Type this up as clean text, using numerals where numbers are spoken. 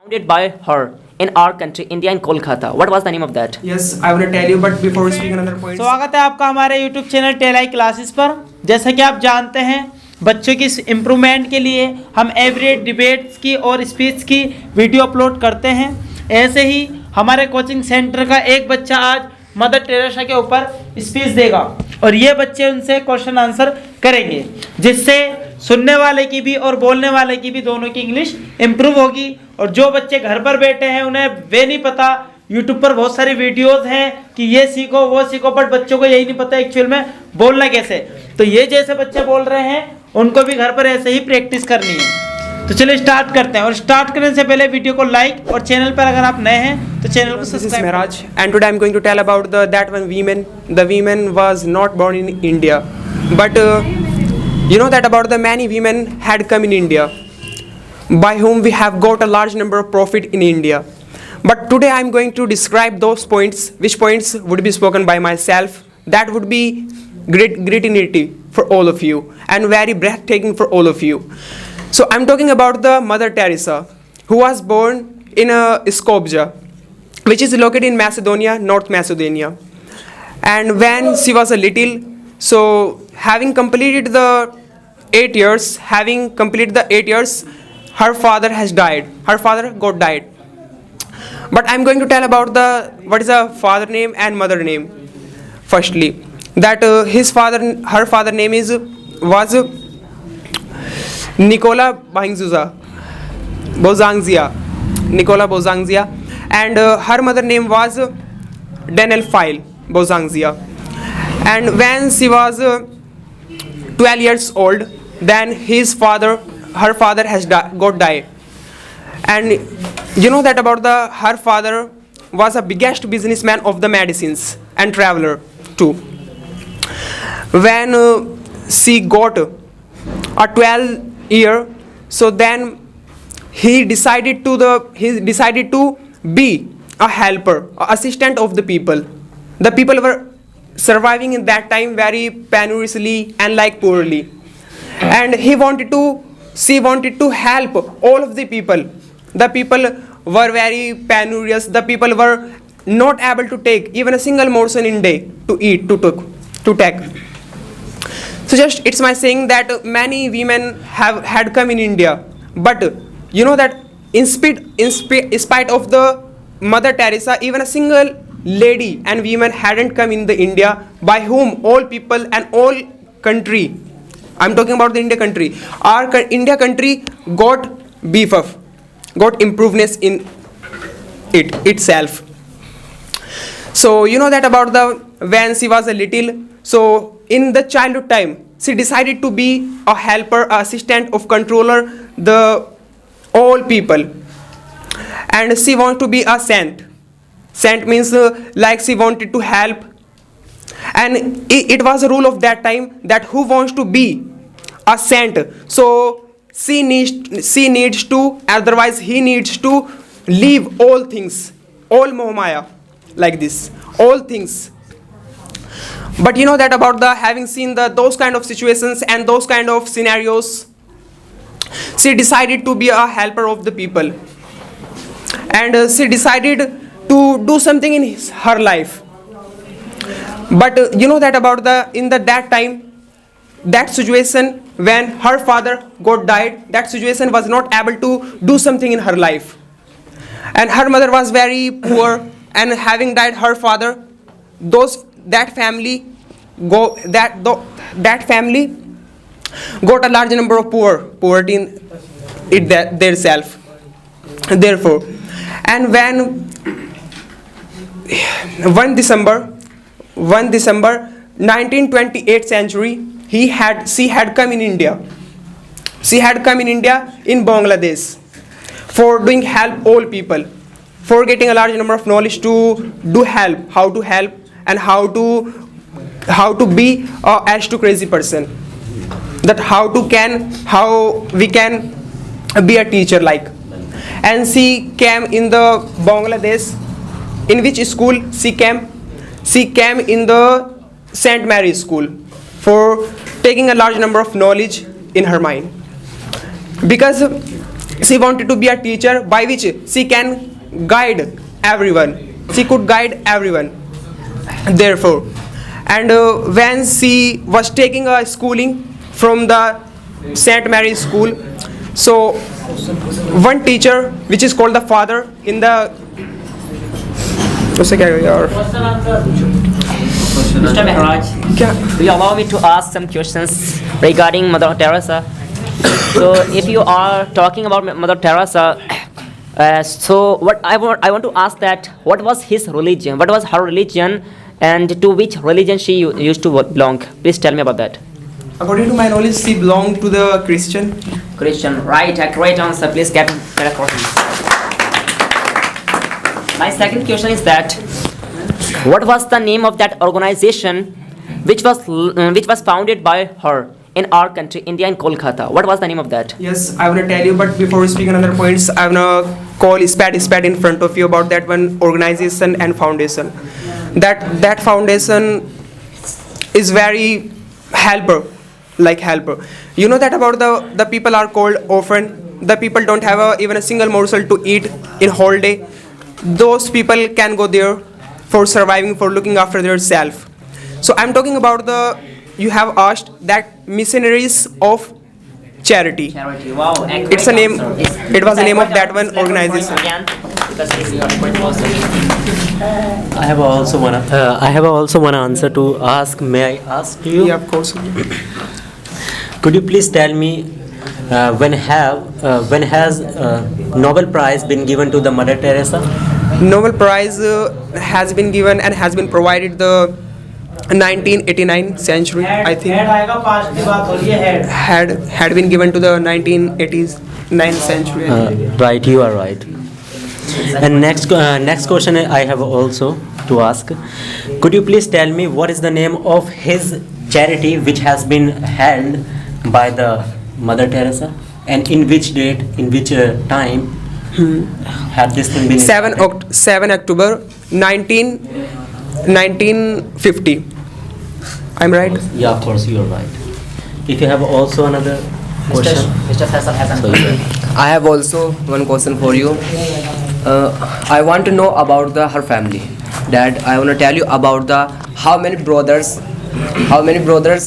founded by her in our country, India, in Kolkata. What was the name of that? Yes, I want to tell you, but before we speak another point. स्वागत है आपका हमारे YouTube channel टेलाई classes पर। जैसा कि आप जानते हैं, बच्चों की इम्प्रूवमेंट के लिए हम एवरी डिबेट्स की और स्पीच की वीडियो अपलोड करते हैं। ऐसे ही हमारे कोचिंग सेंटर का एक बच्चा आज मदर टेरेसा के ऊपर स्पीच देगा और ये बच्चे उनसे क्वेश्चन आंसर करेंगे, जिससे सुनने वाले की भी और बोलने वाले की भी दोनों की इंग्लिश इम्प्रूव होगी। और जो बच्चे घर पर बैठे हैं उन्हें वे नहीं पता, यूट्यूब पर बहुत सारी वीडियोस हैं कि ये सीखो वो सीखो, बट बच्चों को यही नहीं पता एक्चुअल में बोलना कैसे। तो ये जैसे बच्चे बोल रहे हैं उनको भी घर पर ऐसे ही प्रैक्टिस करनी है। तो चलिए स्टार्ट करते हैं, और स्टार्ट करने से पहले वीडियो को लाइक और चैनल पर अगर आप नए हैं तो चैनल को This is subscribe. Mehraj, and today I'm going to tell about that one woman. The woman was not born in India, but you know that about the many women had come in India, by whom we have got a large number of profit in India. But today I'm going to describe those points, which points would be spoken by myself. That would be great for all of you and very breathtaking for all of you. So I'm talking about the Mother Teresa, who was born in Skopje, which is located in Macedonia, North Macedonia. And when she was a little, so having completed the 8 years, her father has died. Her father got died. But I'm going to tell about what is the father name and mother name. Firstly, that her father name was Nicola Bozangzia, and her mother name was Denelphile Bozangzia. And when she was 12 years old, then her father has got died. And you know that about her father was a biggest businessman of the medicines and traveler too. When she got a 12 year, so then he decided to be a helper, assistant of the people. The people were surviving in that time very penuriously and like poorly, and she wanted to help all of the people. The people were very penurious. The people were not able to take even a single morsel in day to eat, to take. So just it's my saying that many women had come in India, but you know that in spite of the Mother Teresa, even a single lady and women hadn't come in the India, by whom all people and all country, I'm talking about the India country, our India country got beef up, got improvedness in itself. So you know that about when she was a little, so in the childhood time she decided to be a helper, assistant of controller the all people, and she wants to be a saint. Saint means like she wanted to help, and it was a rule of that time that who wants to be a saint, so she needs to, otherwise he needs to leave all things, all Mohamaya, like this, all things. But you know that about having seen those kind of situations and those kind of scenarios, she decided to be a helper of the people, and she decided to do something in her life. But you know that about that time, that situation when her father got died, that situation was not able to do something in her life, and her mother was very poor, and having died her father, that family got a large number of poverty in it their self. Therefore, and when 1 December 1928 century, she had come in India. She had come in India in Bangladesh for doing help all people, for getting a large number of knowledge to do help, how to help, and how to be a as to crazy person, that how we can be a teacher like. And she came in the Bangladesh. In which school she came? She came in the St. Mary's School for taking a large number of knowledge in her mind, because she wanted to be a teacher by which she can guide everyone. She could guide everyone. Therefore, and when she was taking a schooling from the St. Mary's School, so one teacher, which is called the father in the उससे क्या यार Mr. Mehraj, क्या do you allow me to ask some questions regarding Mother Teresa? So, if you are talking about Mother Teresa, so what I want to ask that what was his religion? What was her religion, and to which religion she used to belong? Please tell me about that. According to my knowledge, she belonged to the Christian. Christian, right? A great answer. Please get a question. My second question is that what was the name of that organization which was founded by her in our country, India, in Kolkata? What was the name of that? Yes, I want to tell you, but before we speak on other points, I want to call SPAD in front of you about that one organization and foundation. That foundation is very helper. You know that about the people are called orphan. The people don't have even a single morsel to eat in whole day. Those people can go there for surviving, for looking after their self. So I'm talking about you have asked that missionaries of charity. Charity. Wow. It's a name. It was the name of that one organization. I have also one answer to ask. May I ask you? Yeah, of course. Could you please tell me when has Nobel Prize been given to the Mother Teresa? Nobel Prize has been given and has been provided the 1989 century, I think. Head आएगा past की बात हो रही है head Had been given to the 1989 century. Right, you are right. And next question I have also to ask. Could you please tell me what is the name of his charity which has been held by the Mother Teresa, and in which date, in which time had this thing been 7 October 1950. I'm right? Yeah, of course you are right. If you have also another question. Mr. Faisal has an question. I have also one question for you. I want to know about her family. Dad, I want to tell you about how many brothers